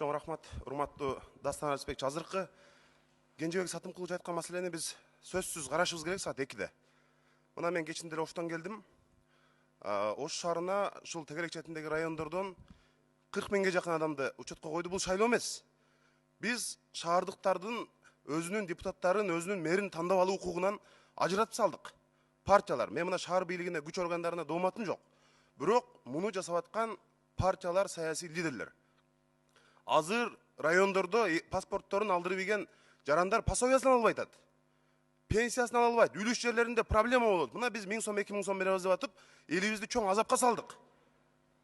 Чоң рахмат, урматтуу Дастан Арыспекчи. Азыркы Кенжебек Сатымкулович айткан маселени биз сөзсүз карашыбыз керек саат 2-де. Мына мен кечинде эле Оштон келдим. Ош шаарына ушул тегерек четиндеги райондордон 40 миңге жакын адамды учетко койду. Бул шайлоо эмес. Биз шаардыктардын өзүнүн депутаттарын, өзүнүн мэрин тандап алуу укугунан ажыратып салдык. Партиялар, мен мына шаар бийлигине, күч органдарына дооматым жок. Бирок муну жасап аткан партиялар, саясий лидерлер. Азыр райондордо паспортторун алдырып ийген жарандар пособиясын албай атат. Пенсиясын ала албайт. Үлүш жерлеринде проблема болот. Мына биз 1000 сом, 2000 сом беребиз деп атып, элибизди чоң азапка салдык.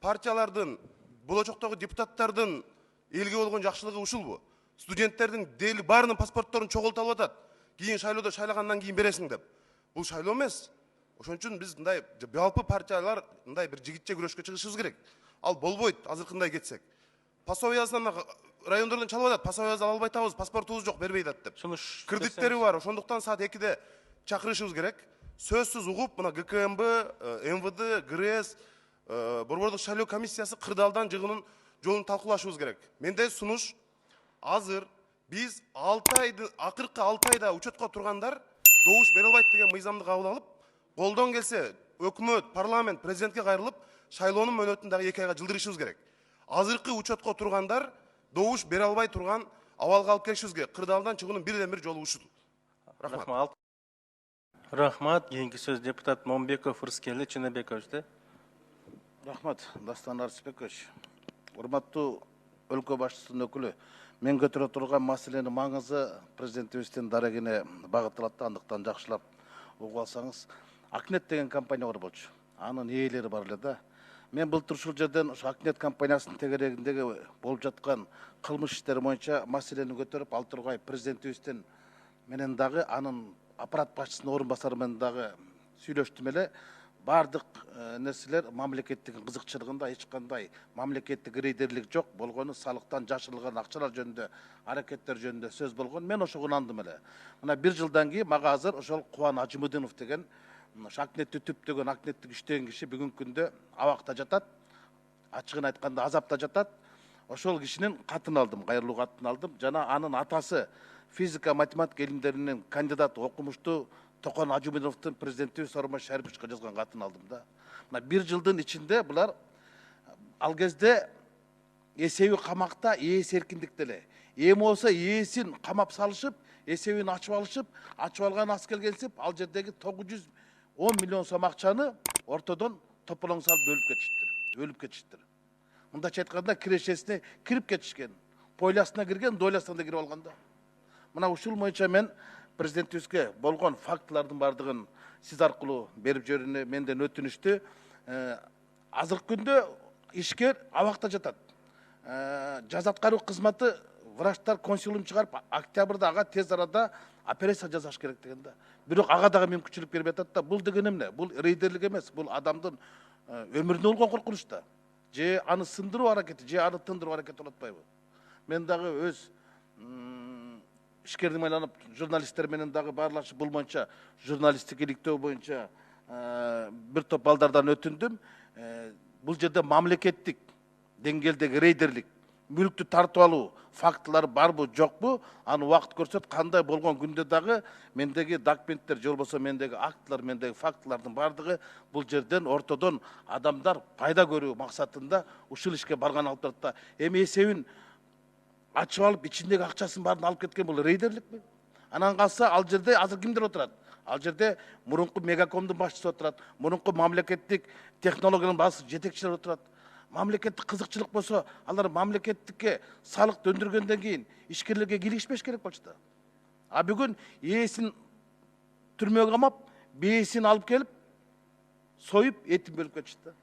Партиялардын, болочоктогу депутаттардын элге болгон жакшылыгы ушулбу? Студенттердин дели баарынын паспортторун чогултуп алып атат. Кийин шайлоодо шайлагандан кийин бересиң деп. Бул шайлоо эмес. Ошон үчүн биз мындай жалпы партиялар мындай бир жигитче күрөшкө чыгышыбыз керек. Ал болбойт азыркындай кетсек. Пособиясынан райондордон чалып атат. Пособиясы ала албай атабыз, паспортубуз жок, бербей атат деп. Кредиттери бар. Ошондуктан саат 2-де чакырышыбыз керек. Сөзсүз угуп, мына ГКМБ, МВД, ГРС, Борбордук шайлоо комиссиясы кырдаалдан жыгынын жолун талкуулашыбыз керек. Менде сунуш азыр биз 6 айды, акыркы 6 айда учетко тургандар добуш бере албайт деген мыйзамды кабыл алып, колдон келсе өкмөт, парламент, президентке кайрылып, шайлоонун мөөнөтүн дагы 2 айга жылдырышыбыз керек. Азыркы учетко тургандар добуш бере албай турган абалга алып келишибиз керек. Кырдаалдан чыгуунун бирден-бир жолу ушул. Рахмат. Рахмат. Кийинки сөз депутат Момбеков Рыскели Чыныбекович. Рахмат, Дастан Арыспекович. Урматтуу өлкө башчысынын өкүлү, мен көтөрө турган маселенин маңызы президентибиздин дарегине багытталат, андыктан жакшылап угуп алсаңыз. Акнет деген компания бар болчу. Анын ээлери бар эле да. Мен былтыр ушул жерден Акнет компаниясынын тегерегиндеги болуп жаткан кылмыш иштери боюнча маселени көтөрүп, ал тургай президентибиздин менен дагы анын аппарат башчысынын орун басары менен дагы сүйлөштүм эле. Бардык нерселер мамлекеттик кызыкчылыгында эч кандай мамлекеттик рейдерлик жок болгону, салыктан жашырылган акчалар жөнүндө, аракеттер жөнүндө сөз болгон. Мен ошого ынандым эле. Мына 1 жылдан кийин мага азыр ошол Кубан Ажымудинов деген Акнетти түптөгөн, Акнеттик иштеген киши бүгүнкү күндө абакта жатат. Ачыгын айтканда азапта жатат. Ошол кишинин катын алдым, кайрылуу катын алдым. Жана анын атасы физика, математика илимдеринин кандидаты, окумуштуу Токон Ажымудиновдун президентибиз Сооронбай Шариповичке жазган катын алдым да. Мына 1 жылдын ичинде булар ал кезде эсеби камакта, ээси эркиндикте эле. Эми болсо ээсин камап салышып, эсебин ачып алган аз келгенсип, ал жердеги 910 миллион сом акчаны ортодон тополоң салып өлүп кетиштир. Мындайча айтканда кирешесине кирип кетишкен. Пойласына кирген, дойласына да кирип алган да. Мына ушул боюнча мен президентибизге болгон фактылардын бардыгын сиз аркылуу берип жиберуүнү менден өтүнүштү. Азыркы күндө ишкер абакта жатат. Жаза аткаруу кызматы врачтар консилиум чыгарып, октябрда ага тез арада операция жасаш керек деген да. Бирок ага дагы мүмкүнчүлүк бербей атат да. Бул деген эмне? Бул рейдерлик эмес, бул адамдын өмүрүнө болгон коркунуч да. Же аны сындыруу аракети, же аны тындыруу аракети болуп атпайбы? Мен дагы өз ишкердим айланып, журналисттер менен дагы баарлашып, бул боюнча журналисттик иликтөө боюнча бир топ балдардан өтүндүм. Бул жерде мамлекеттик деңгээлдеги рейдерлик, мүлктү тартып алуу фактылары барбы, жокпу? Аны убакыт көрсөт. Кандай болгон күндө дагы мендеги документтер, же болбосо мендеги актылар, мендеги фактылардын бардыгы бул жерден ортодон адамдар пайда көрүү максатында ушул ишке барган алып турат да. Эми эсебин ачып алып, ичиндеги акчасын баарын алып кеткен бул рейдерликпи? Анан калса ал жерде азыр кимдер отурат? Ал жерде мурунку Мегакомдун башчысы отурат, мурунку мамлекеттик технологиянын башчысы, жетекчилер отурат. Мамлекеттик кызыкчылык болсо, алар мамлекеттикке салык өндүргөндөн кийин ишкерлерге киришпеш керек болчу да. А бүгүн ээсин түрмөгө камап, бээсин алып келип, союп, этин бөлүп кетишти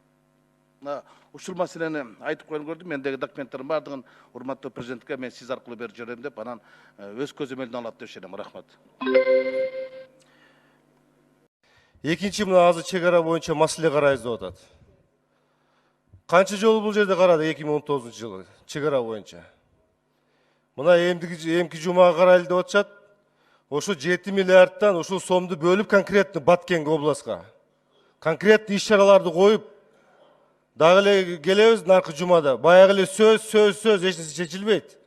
да. Ушул маселени айтып коюлган көрдүм. Мендеги документтердин бардыгын урматтуу президентке мен сиз аркылуу берип жиберем деп, анан өз көзөмөлүнө алат деп ишенем. Рахмат. Экинчи мына азыр чек ара боюнча маселе карайбыз деп атат. Канча жолу бул жерде карады 2019-жылы чек ара боюнча? Мына эмки жумага карайлы деп атышат. Ошо 7 миллиардтан ушул сомду бөлүп конкретно Баткенге областка конкретно иш чараларды коюп Дагы эле келебиз наркы жумада. Баягы эле сөз эч нерсе чечилбейт.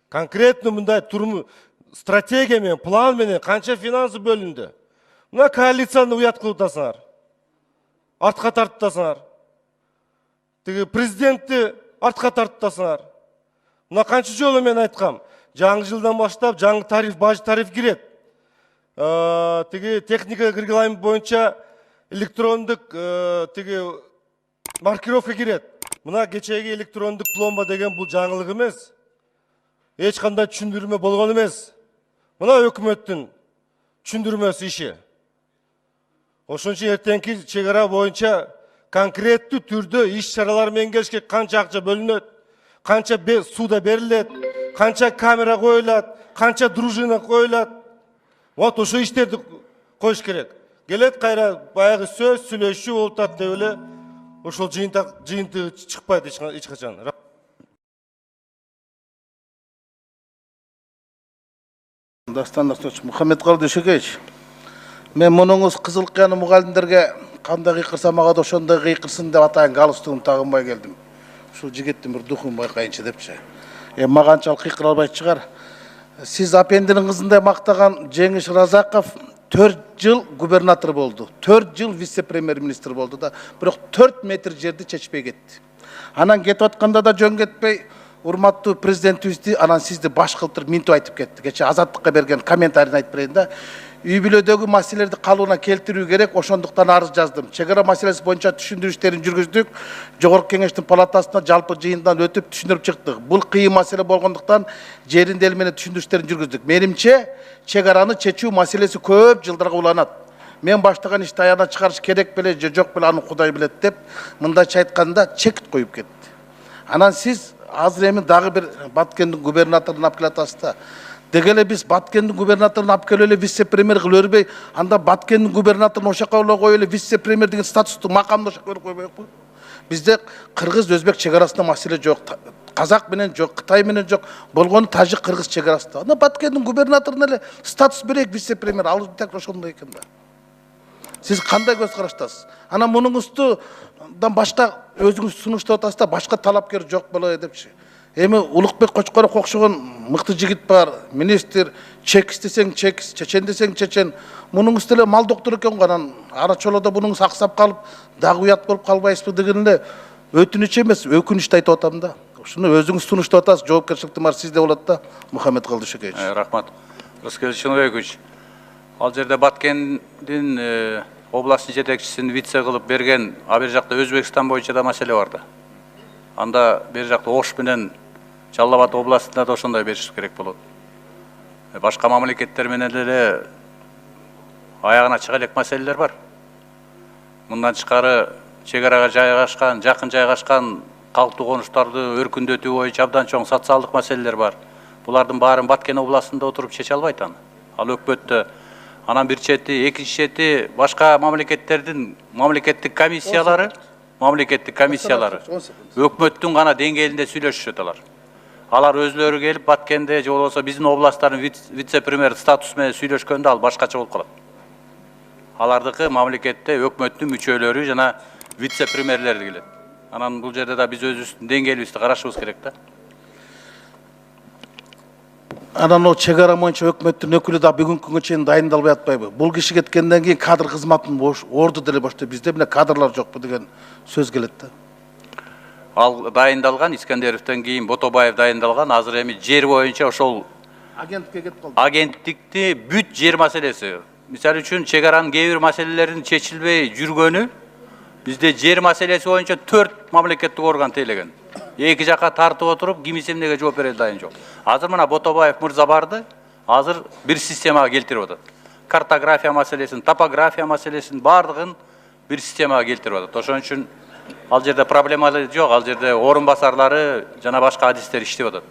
Конкретно мындай стратегия менен, план менен канча финансы бөлүндү. Мына коалицияны уят кылып атасыңар. Артка тартып атасыңар. Тиги президентти артка тартып атасыңар. Мына канча жолу мен айткам. Жаңы жылдан баштап жаңы тариф, баж тариф кирет. Тиги техника регламент боюнча электрондук тиги маркировка кирет. Мына кечеги электрондук пломба деген бул жаңылык эмес. Эч кандай түшүндүрмө болгон эмес. Мына өкмөттүн түшүндүрмөсү иши. Ошон үчүн эртеңки чек ара боюнча конкреттүү түрдө иш чаралар менен келишке канча акча бөлүнөт, канча сууда берилет, канча камера коюлат, канча дружина коюлат. Вот ошо иштерди коюш керек. Келет кайра баягы сөз сүйлөшүү болуп атат деп эле ошол жыйынтыгы чыкпайт эч качан. Дастан Арсенович, Мухаммедкалый Дүйшөкеевич, мен мунуңуз кызыл кыяны мугалимдерге кандай кыйкырса мага да ошондой кыйкырсын деп атайын галстугум тагынбай келдим. Ушул жигиттин бир духун байкайынчы депчи. Мага анчалык кыйкыра албайт чыгар. Сиз апендинин кызындай мактаган Жеңиш Разаков 4 жыл губернатор болду. 4 жыл вице-премьер-министр болду да, бирок 4 метр жерди чечпей кетти. Анан кетип атканда да жөн кетпей, урматтуу президентибизди, анан сизди баш кылтырып минтип айтып кетти. Кече Азаттыкка берген комментарийин айтып берейин да. Үй бүлөдөгү маселелерди калыбына келтирүү керек, ошондуктан арыз жаздым. Чек ара маселеси боюнча түшүндүрүштөрүн жүргүздүк. Жогорку кеңештин палатасына жалпы жыйындан өтүп түшүндүрүп чыктык. Бул кыйын маселе болгондуктан жеринде эле менен түшүндүрүштөрүн жүргүздүк. Менимче, чек араны чечүү маселеси көп жылдарга уланат. Мен баштаган ишти аягына чыгарыш керек беле же жок беле аны Кудай билет деп, мындайча айтканда чек коюп кетти. Анан сиз азыр эми дагы бир Баткендин губернаторун алып келатасыз да. Дегеле биз Баткендин губернаторун алып келип эле вице-премьер кылып өрбөй, анда Баткендин губернаторун ошака коюп эле вице-премьер деген статусту макамды ошака берип койбойбу? Бизде кыргыз өзбек чек арасында маселе жок. Казак менен жок, Кытай менен жок. Болгону тажик кыргыз чек арасында. Анда Баткендин губернаторуна эле статус берейик вице-премьер. Ал так ошондой экен да. Сиз кандай көз караштасыз? Анан мунуңуздан башка өзүңүз сунуштап атасыз да, башка талапкер жок болобу депчи. Эми Улукбек Кочкоров окшогон мыкты жигит бар, министр, чекис десең чекис, чечен десең чечен. Мунуңуз деле мал доктор экен го, анан ара чолодо бунуңуз аксап калып, дагы уят болуп калбайсызбы деген эле өтүнүч эмес, өкүнүчтү айтып атам да. Ушуну өзүңүз сунуштап атасыз, жоопкерчиликти бар сизде болот да, Мухаммедкалый Дүйшөкеевич. Рахмат. Рыскелдин Чыныбекович, ал жерде Баткендин областын жетекчисин вице кылып берген, а бер жакта Өзбекстан боюнча да маселе бар да. Анда бер жакта Ош менен Жалал Абад областында да ошондой бериш керек болот. Башка мамлекеттер менен эле аягына чыга элек маселелер бар. Мындан тышкары чек арага жайгашкан, жакын жайгашкан калктуу конуштарды өркүндөтүү боюнча абдан чоң социалдык маселелер бар. Булардын баарын Баткен областында отуруп чече албайт аны. Ал өкмөттө. Анан бир чети, экинчи чети башка мамлекеттердин мамлекеттик комиссиялары өкмөттүн гана деңгээлинде сүйлөшүшөт алар. Алар өзлөрү келип Баткенде же болбосо биздин областтардын вице-премьер статусу менен сүйлөшкөндө ал башкача болуп калат. Алардыкы мамлекетте өкмөттүн мүчөлөрү жана вице-премьерлери келет. Анан бул жерде да биз өзүбүздүн деңгээлибизди карашыбыз керек да. Анан о чек ара боюнча өкмөттүн өкүлү да бүгүнкү күнгө чейин дайындалбай атпайбы? Бул киши кеткенден кийин кадр кызматын орду деле баштап бизде эмне кадрлар жокпу деген сөз келет да. Ал дайындалган, Искендеровдон кийин Ботобаев дайындалган, азыр эми жер боюнча ошол агенттикке кетип калды. агенттикти бүт жер маселеси. Мисалы үчүн чек аранын кээ бир маселелеринин чечилбей жүргөнү бизде жер маселеси боюнча 4 мамлекеттик орган тейлеген. Эки жака тартып отуруп, ким эмнеге жооп берет дайын жок. Азыр мына Ботобаев мырза барды, азыр бир системага келтирип атат. Картография маселесин, топография маселесин бардыгын бир системага келтирип атат. Ошон үчүн ал жерде проблема жок, ал жерде орун басарлары жана башка адистер иштеп атат.